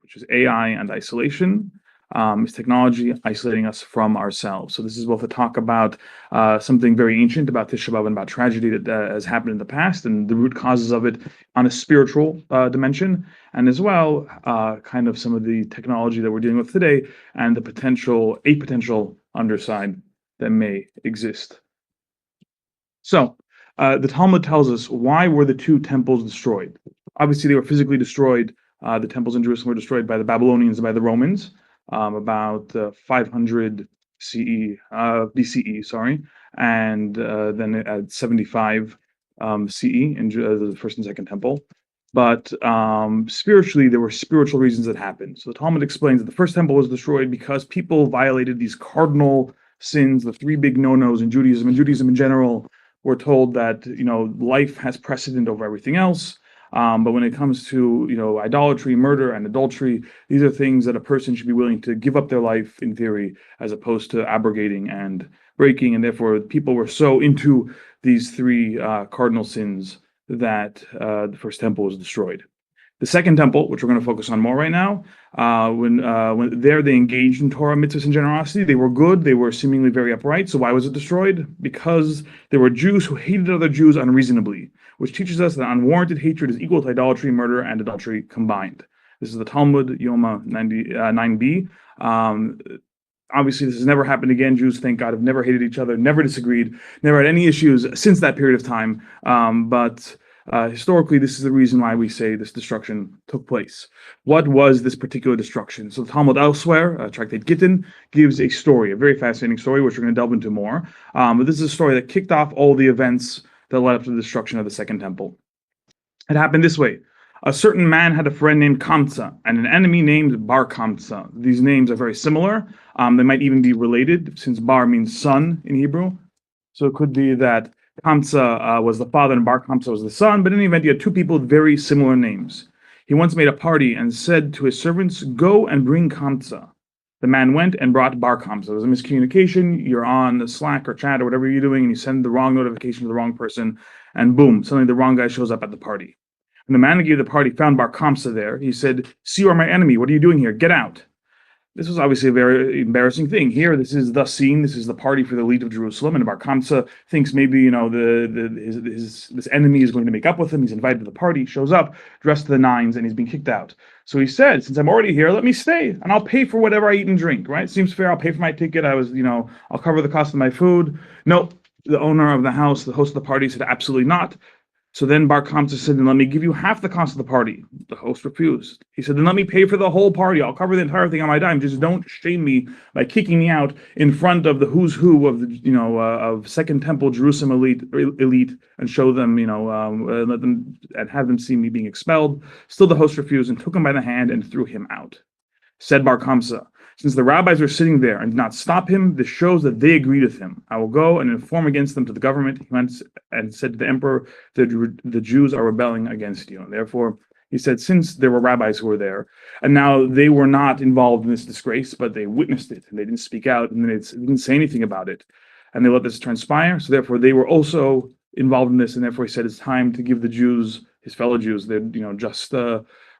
which is AI and isolation. Is technology isolating us from ourselves? So this is both a talk about something very ancient about Tisha B'Av and about tragedy that has happened in the past and the root causes of it on a spiritual dimension, and as well kind of some of the technology that we're dealing with today and the potential underside that may exist. So the Talmud tells us, why were the two temples destroyed? Obviously, they were physically destroyed. The temples in Jerusalem were destroyed by the Babylonians and by the Romans. About 500 BCE, sorry, and then at 75 CE in the first and second temple. But spiritually, there were spiritual reasons that happened. So the Talmud explains that the first temple was destroyed because people violated these cardinal sins, the three big no-nos in Judaism. And Judaism in general, we're told that life has precedent over everything else. But when it comes to idolatry, murder, and adultery, these are things that a person should be willing to give up their life in theory, as opposed to abrogating and breaking. And therefore, people were so into these three cardinal sins that the first temple was destroyed. The second temple, which we're going to focus on more right now, when there they engaged in Torah, mitzvahs, and generosity. They were good. They were seemingly very upright. So why was it destroyed? Because there were Jews who hated other Jews unreasonably, which teaches us that unwarranted hatred is equal to idolatry, murder, and adultery combined. This is the Talmud, Yoma 9b. Obviously, this has never happened again. Jews, thank God, have never hated each other, never disagreed, never had any issues since that period of time. But historically, this is the reason why we say this destruction took place. What was this particular destruction? So the Talmud elsewhere, Tractate Gittin, gives a story, a very fascinating story, which we're going to delve into more. But this is a story that kicked off all the events that led up to the destruction of the second temple. It happened this way. A certain man had a friend named Kamsa and an enemy named Bar Kamsa. These names are very similar. They might even be related, since Bar means son in Hebrew. So it could be that Kamsa was the father and Bar Kamsa was the son, but in any event, he had two people with very similar names. He once made a party and said to his servants, "Go and bring Kamsa." The man went and brought Bar Kamsa. There was a miscommunication. You're on Slack or chat or whatever you're doing, and you send the wrong notification to the wrong person, and boom, suddenly the wrong guy shows up at the party. And the man who gave the party found Bar Kamsa there. He said, "See, you are my enemy. What are you doing here? Get out." This was obviously a very embarrassing thing. Here, this is the scene. This is the party for the elite of Jerusalem, and Bar Kamsa thinks maybe this enemy is going to make up with him. He's invited to the party, shows up dressed to the nines, and he's being kicked out. So he said, "Since I'm already here, let me stay, and I'll pay for whatever I eat and drink." Right? Seems fair. I'll pay for my ticket. I'll cover the cost of my food. Nope. The owner of the house, the host of the party, said absolutely not. So then Bar Kamsa said, "Then let me give you half the cost of the party." The host refused. He said, "Then let me pay for the whole party. I'll cover the entire thing on my dime. Just don't shame me by kicking me out in front of the who's who of the of Second Temple Jerusalem elite and show them let them and have them see me being expelled." Still, the host refused and took him by the hand and threw him out. Said Bar Kamsa, "Since the rabbis were sitting there and did not stop him, this shows that they agreed with him. I will go and inform against them to the government." He went and said to the emperor, the Jews are rebelling against you. And therefore, he said, since there were rabbis who were there, and now they were not involved in this disgrace, but they witnessed it, and they didn't speak out, and they didn't say anything about it, and they let this transpire, so therefore they were also involved in this, and therefore he said it's time to give the Jews, his fellow Jews, their just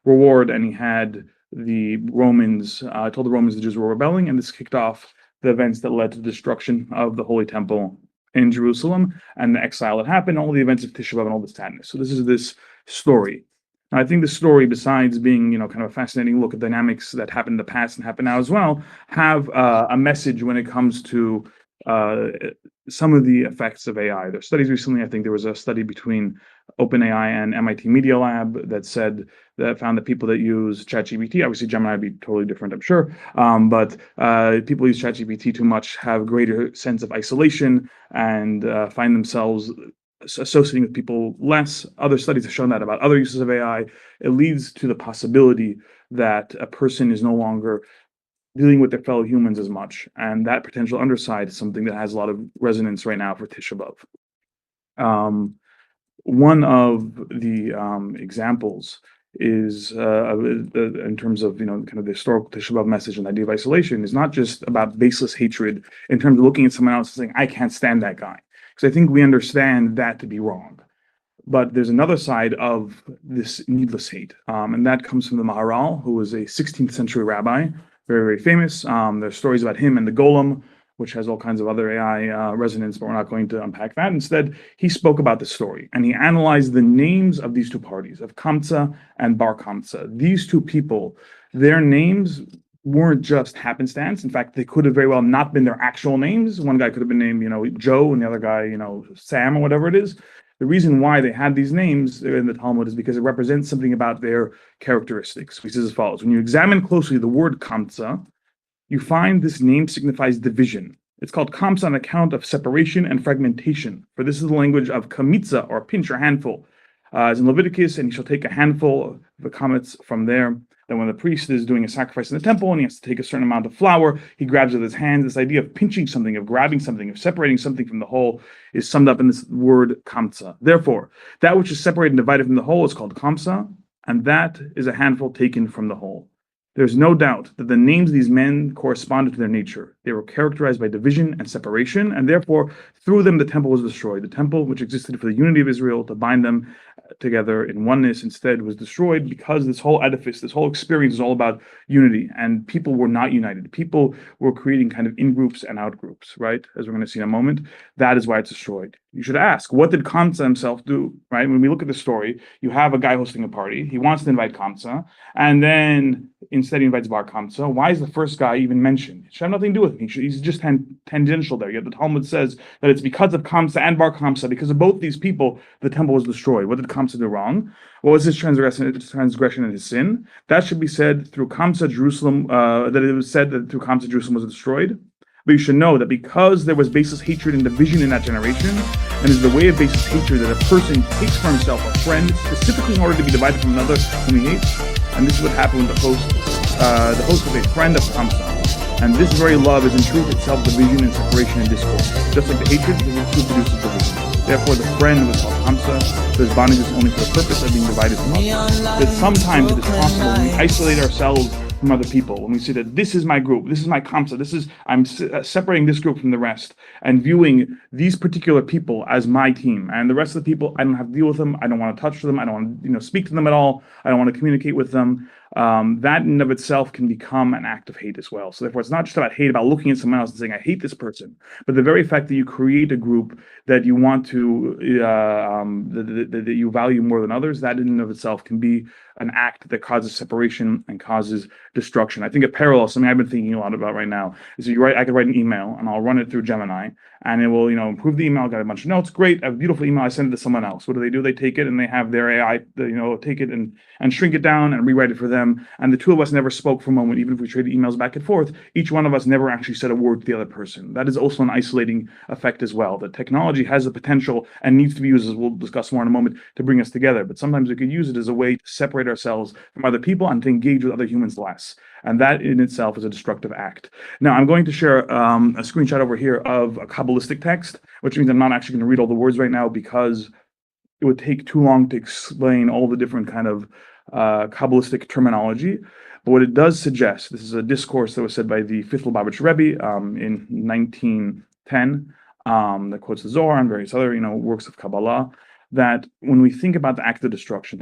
reward, and he had the Romans, told the Romans the Jews were rebelling, and this kicked off the events that led to the destruction of the Holy Temple in Jerusalem and the exile that happened, all the events of Tisha B'Av and all this sadness. So this is this story. Now, I think the story, besides being kind of a fascinating look at dynamics that happened in the past and happen now as well, have a message when it comes to some of the effects of AI. There are studies recently. I think there was a study between OpenAI and MIT Media Lab that found that people that use ChatGPT, obviously Gemini would be totally different, I'm sure, but people who use ChatGPT too much have a greater sense of isolation and find themselves associating with people less. Other studies have shown that about other uses of AI. It leads to the possibility that a person is no longer dealing with their fellow humans as much, and that potential underside is something that has a lot of resonance right now for Tisha B'Av. One of the examples is in terms of kind of the historical Tisha B'Av message and the idea of isolation is not just about baseless hatred in terms of looking at someone else and saying, "I can't stand that guy," because I think we understand that to be wrong. But there's another side of this needless hate, and that comes from the Maharal, who was a 16th century rabbi, very, very famous. There's stories about him and the Golem, which has all kinds of other AI resonance, but we're not going to unpack that. Instead, he spoke about the story, and he analyzed the names of these two parties, of Kamsa and Bar Kamsa. These two people, their names weren't just happenstance. In fact, they could have very well not been their actual names. One guy could have been named, Joe, and the other guy, Sam or whatever it is. The reason why they had these names in the Talmud is because it represents something about their characteristics. He says as follows: when you examine closely the word Kamsa, you find this name signifies division. It's called Kamsa on account of separation and fragmentation, for this is the language of kamitza, or pinch or handful. As in Leviticus, and he shall take a handful of the comets from there. Then when the priest is doing a sacrifice in the temple and he has to take a certain amount of flour, he grabs it with his hands. This idea of pinching something, of grabbing something, of separating something from the whole is summed up in this word kamsa. Therefore, that which is separated and divided from the whole is called kamsa, and that is a handful taken from the whole. There's no doubt that the names of these men corresponded to their nature. They were characterized by division and separation, and therefore, through them, the temple was destroyed. The temple, which existed for the unity of Israel, to bind them together in oneness, instead was destroyed because this whole edifice, this whole experience is all about unity, and people were not united. People were creating kind of in-groups and out-groups, right? As we're going to see in a moment. That is why it's destroyed. You should ask, what did Kamsa himself do, right? When we look at the story, you have a guy hosting a party. He wants to invite Kamsa, and then instead he invites Bar Kamsa. Why is the first guy even mentioned? It should have nothing to do with him. He's just tangential there. Yet the Talmud says that it's because of Kamsa and Bar Kamsa, because of both these people, the temple was destroyed. What did Kamsa do wrong? What was his transgression and his sin? That should be said through Kamsa Jerusalem, that it was said that through Kamsa Jerusalem was destroyed. But you should know that because there was baseless hatred and division in that generation, and is the way of baseless hatred that a person takes for himself a friend specifically in order to be divided from another whom he hates. And this is what happened with the host was a friend of Kamsa. And this very love is in truth itself division and separation and discord. Just like the hatred, the truth produces division. Therefore, the friend was called Kamsa, so his bondage is only for the purpose of being divided from others. That sometimes it is possible when we isolate ourselves from other people, when we say that this is my group, this is my Kamsa, I'm separating this group from the rest, and viewing these particular people as my team, and the rest of the people, I don't have to deal with them, I don't want to touch them, I don't want to speak to them at all, I don't want to communicate with them. That in and of itself can become an act of hate as well. So therefore, it's not just about hate, about looking at someone else and saying, I hate this person, but the very fact that you create a group that you want to, that you value more than others, that in and of itself can be an act that causes separation and causes destruction. I think a parallel, something I've been thinking a lot about right now, is I could write an email and I'll run it through Gemini, and it will, improve the email. I got a bunch of notes. Great, I have a beautiful email. I send it to someone else. What do? They take it and they have their AI, take it and shrink it down and rewrite it for them. And the two of us never spoke for a moment, even if we traded emails back and forth. Each one of us never actually said a word to the other person. That is also an isolating effect as well. That technology has the potential and needs to be used, as we'll discuss more in a moment, to bring us together. But sometimes we could use it as a way to separate ourselves from other people and to engage with other humans less. And that in itself is a destructive act. Now, I'm going to share a screenshot over here of a Kabbalistic text, which means I'm not actually going to read all the words right now because it would take too long to explain all the different kind of Kabbalistic terminology. But what it does suggest, this is a discourse that was said by the fifth Lubavitch Rebbe in 1910, that quotes the Zohar and various other works of Kabbalah, that when we think about the act of destruction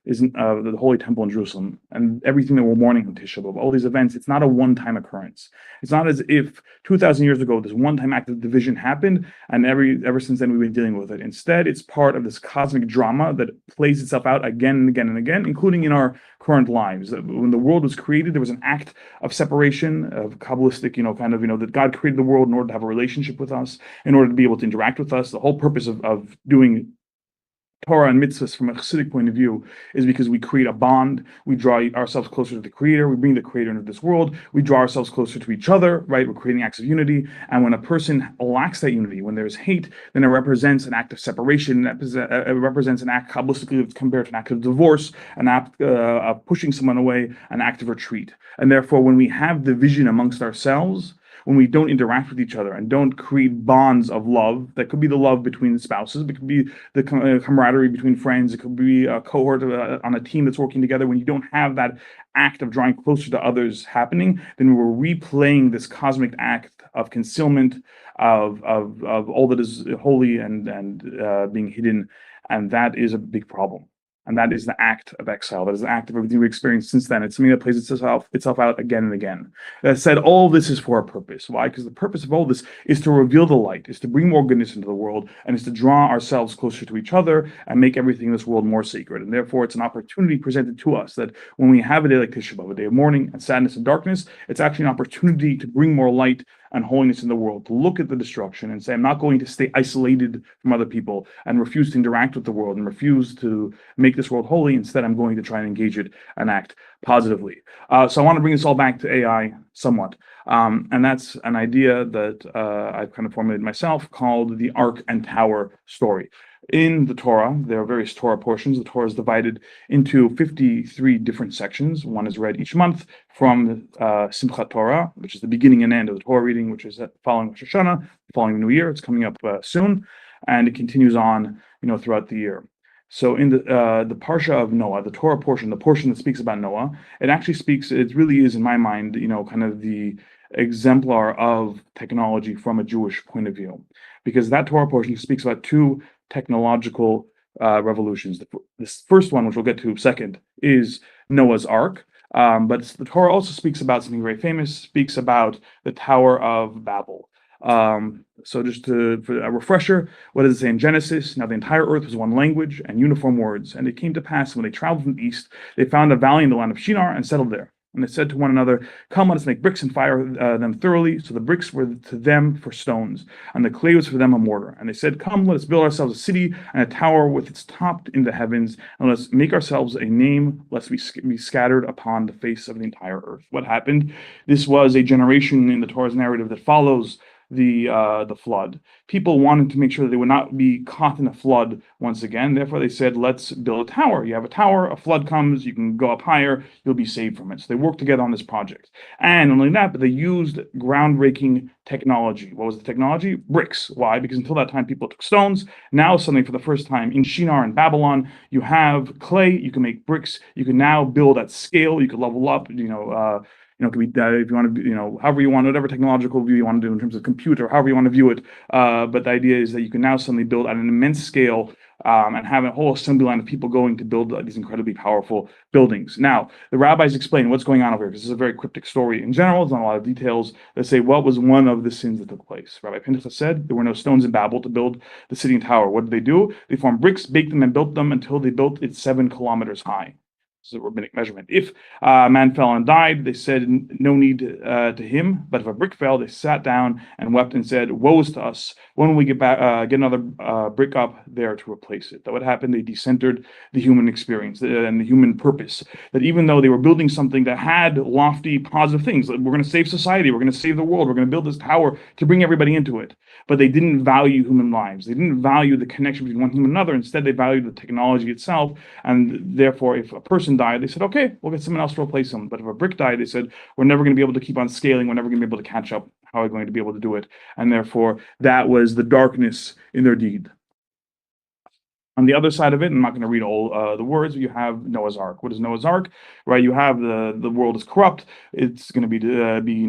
is the Holy Temple in Jerusalem and everything that we're mourning on Tisha B'Av, all these events. It's not a one-time occurrence. It's not as if 2,000 years ago this one-time act of division happened and ever since then we've been dealing with it. Instead, it's part of this cosmic drama that plays itself out again and again and again, including in our current lives. When the world was created, there was an act of separation, of Kabbalistic, that God created the world in order to have a relationship with us, in order to be able to interact with us. The whole purpose of doing Torah and mitzvahs from a Hasidic point of view is because we create a bond, we draw ourselves closer to the Creator, we bring the Creator into this world, we draw ourselves closer to each other, right? We're creating acts of unity, and when a person lacks that unity, when there's hate, then it represents an act of separation, it represents an act Kabbalistically compared to an act of divorce, an act of pushing someone away, an act of retreat. And therefore, when we have division amongst ourselves, when we don't interact with each other and don't create bonds of love, that could be the love between the spouses, it could be the camaraderie between friends, it could be a cohort on a team that's working together. When you don't have that act of drawing closer to others happening, then we're replaying this cosmic act of concealment, of all that is holy and being hidden. And that is a big problem. And that is the act of exile. That is the act of everything we experienced since then. It's something that plays itself out again and again. That said, all this is for a purpose. Why? Because the purpose of all this is to reveal the light, is to bring more goodness into the world, and is to draw ourselves closer to each other and make everything in this world more sacred. And therefore, it's an opportunity presented to us that when we have a day like Tisha B'Av, a day of mourning and sadness and darkness, it's actually an opportunity to bring more light and holiness in the world, to look at the destruction and say, I'm not going to stay isolated from other people and refuse to interact with the world and refuse to make this world holy. Instead, I'm going to try and engage it and act positively. So I want to bring this all back to AI somewhat. And that's an idea that I've kind of formulated myself called the Ark and Tower story. In the Torah, there are various Torah portions. The Torah is divided into 53 different sections. One is read each month from Simchat Torah, which is the beginning and end of the Torah reading, which is following Rosh Hashanah, following the New Year. It's coming up soon, and it continues on, throughout the year. So in the Parsha of Noah, the Torah portion, the portion that speaks about Noah, it really is, in my mind, kind of the exemplar of technology from a Jewish point of view. Because that Torah portion speaks about two technological revolutions. This first one, which we'll get to second, is Noah's Ark. But the Torah also speaks about something very famous, speaks about the Tower of Babel. So just for a refresher, what does it say in Genesis? Now the entire earth was one language and uniform words. And it came to pass when they traveled from the east, they found a valley in the land of Shinar and settled there. And they said to one another, come, let us make bricks and fire them thoroughly. So the bricks were to them for stones, and the clay was for them a mortar. And they said, come, let us build ourselves a city and a tower with its top in the heavens, and let us make ourselves a name, lest we be scattered upon the face of the entire earth. What happened? This was a generation in the Torah's narrative that follows the flood. People wanted to make sure that they would not be caught in a flood once again. Therefore, they said, let's build a tower. You have a tower, a flood comes, you can go up higher, you'll be saved from it. So they worked together on this project. And not only that, but they used groundbreaking technology. What was the technology? Bricks. Why? Because until that time, people took stones. Now, suddenly, for the first time in Shinar and Babylon, you have clay, you can make bricks, you can now build at scale, you can level up, it could be if you want to, however you want, whatever technological view you want to do in terms of computer, however you want to view it. But the idea is that you can now suddenly build at an immense scale and have a whole assembly line of people going to build these incredibly powerful buildings. Now, the rabbis explain what's going on over here, because this is a very cryptic story in general. There's not a lot of details. They say what was one of the sins that took place. Rabbi Pinchas said there were no stones in Babel to build the city and tower. What did they do? They formed bricks, baked them, and built them until they built it 7 kilometers high. This is a rabbinic measurement. If a man fell and died, they said no need to him. But if a brick fell, they sat down and wept and said, woe is to us. When will we get another brick up there to replace it? That what happened? They decentered the human experience and the human purpose. That even though they were building something that had lofty, positive things, like we're going to save society, we're going to save the world, we're going to build this tower to bring everybody into it. But they didn't value human lives. They didn't value the connection between one human and another. Instead, they valued the technology itself. And therefore, if a person died, they said, okay, we'll get someone else to replace them. But if a brick died, they said, we're never going to be able to keep on scaling. We're never going to be able to catch up. How are we going to be able to do it? And therefore, that was the darkness in their deed. On the other side of it, I'm not going to read all the words, but you have Noah's Ark. What is Noah's Ark? Right, you have the world is corrupt. It's going to be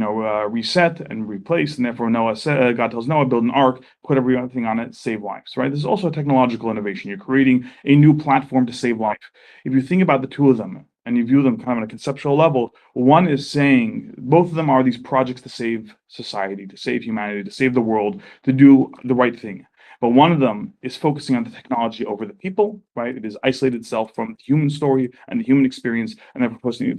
reset and replaced, and therefore God tells Noah, build an ark, put everything on it, save lives. Right, this is also a technological innovation. You're creating a new platform to save life. If you think about the two of them and you view them kind of on a conceptual level, one is saying both of them are these projects to save society, to save humanity, to save the world, to do the right thing. But one of them is focusing on the technology over the people, right? It has isolated itself from the human story and the human experience, and they're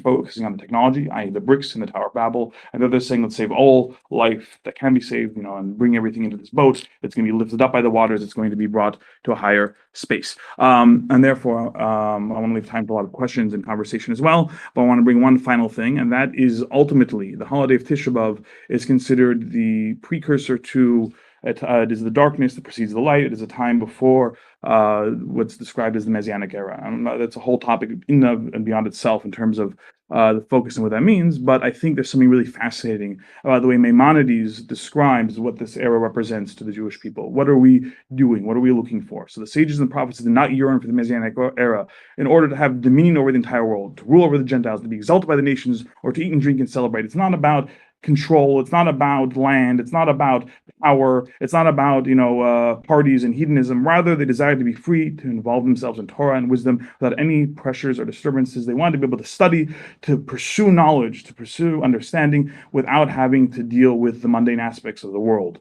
focusing on the technology, i.e. the bricks in the Tower of Babel. And they're saying, let's save all life that can be saved, and bring everything into this boat. It's going to be lifted up by the waters. It's going to be brought to a higher space. And therefore, I want to leave time for a lot of questions and conversation as well. But I want to bring one final thing, and that is ultimately the holiday of Tisha B'Av is considered the precursor to it is the darkness that precedes the light. It is a time before what's described as the Messianic era. That's a whole topic in and beyond itself in terms of the focus and what that means. But I think there's something really fascinating about the way Maimonides describes what this era represents to the Jewish people. What are we doing? What are we looking for? So the sages and the prophets did not yearn for the Messianic era in order to have dominion over the entire world, to rule over the Gentiles, to be exalted by the nations, or to eat and drink and celebrate. It's not about control. It's not about land. It's not about power. It's not about, parties and hedonism. Rather, they desire to be free to involve themselves in Torah and wisdom without any pressures or disturbances. They want to be able to study, to pursue knowledge, to pursue understanding without having to deal with the mundane aspects of the world.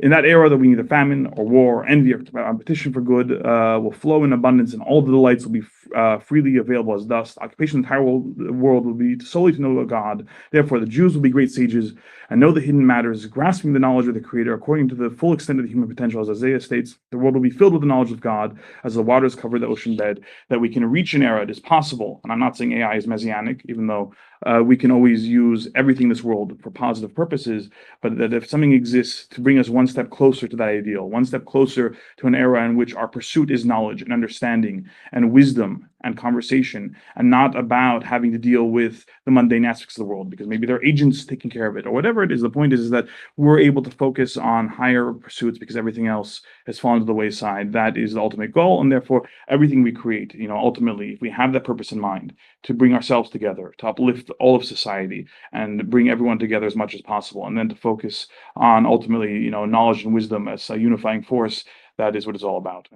In that era, that we neither famine or war or envy or competition for good will flow in abundance, and all the delights will be freely available as dust. Occupation of the entire world will be solely to know God. Therefore, the Jews will be great sages and know the hidden matters, grasping the knowledge of the Creator according to the full extent of the human potential. As Isaiah states, the world will be filled with the knowledge of God as the waters cover the ocean bed. That we can reach an era, it is possible. And I'm not saying AI is messianic, even though we can always use everything in this world for positive purposes, but that if something exists to bring us one step closer to that ideal, one step closer to an era in which our pursuit is knowledge and understanding and wisdom and conversation, and not about having to deal with the mundane aspects of the world, because maybe there are agents taking care of it or whatever it is. The point is that we're able to focus on higher pursuits because everything else has fallen to the wayside. That is the ultimate goal, and therefore everything we create, ultimately, if we have that purpose in mind, to bring ourselves together, to uplift all of society and bring everyone together as much as possible, and then to focus on ultimately, knowledge and wisdom as a unifying force. That is what it's all about.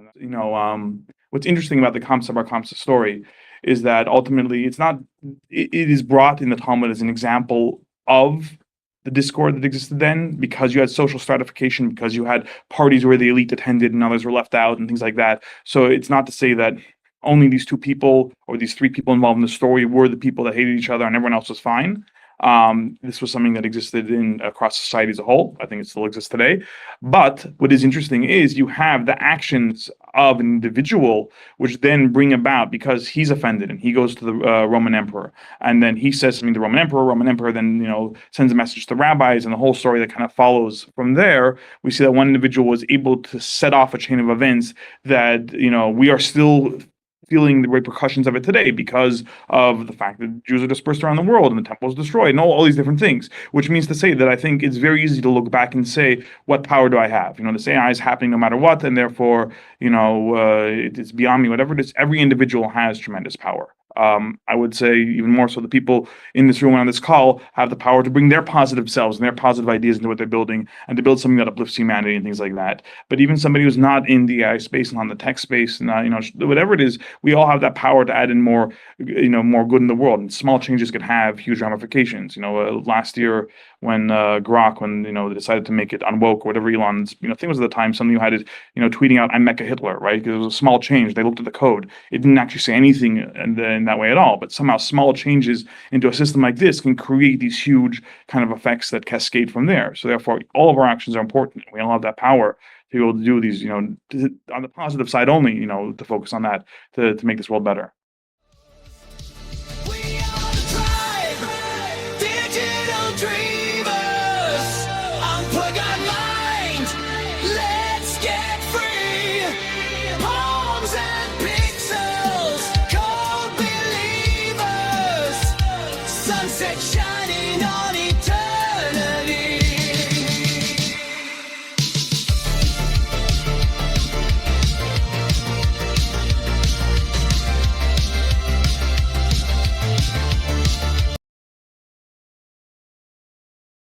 What's interesting about the Kamsa Bar Kamsa story is that ultimately it is brought in the Talmud as an example of the discord that existed then, because you had social stratification, because you had parties where the elite attended and others were left out and things like that. So it's not to say that only these two people or these three people involved in the story were the people that hated each other and everyone else was fine. This was something that existed across society as a whole. I think it still exists today. But what is interesting is you have the actions of an individual, which then bring about, because he's offended and he goes to the Roman emperor, and then he says something to the Roman emperor then sends a message to the rabbis, and the whole story that kind of follows from there. We see that one individual was able to set off a chain of events that we are still feeling the repercussions of it today, because of the fact that Jews are dispersed around the world and the temple is destroyed and all these different things, which means to say that I think it's very easy to look back and say, what power do I have? This AI is happening no matter what, and therefore, it's beyond me, whatever it is. Every individual has tremendous power. I would say even more so the people in this room and on this call have the power to bring their positive selves and their positive ideas into what they're building, and to build something that uplifts humanity and things like that. But even somebody who's not in the AI space and on the tech space, and whatever it is, we all have that power to add in more, more good in the world. And small changes could have huge ramifications. Last year when Grok, when they decided to make it unwoke or whatever Elon's thing was at the time, somebody who had it tweeting out "I'm Mecha Hitler," right? Because it was a small change. They looked at the code. It didn't actually say anything in that way at all. But somehow small changes into a system like this can create these huge kind of effects that cascade from there. So therefore, all of our actions are important. We all have that power to be able to do these, on the positive side only, to focus on that to make this world better. Sunset shine.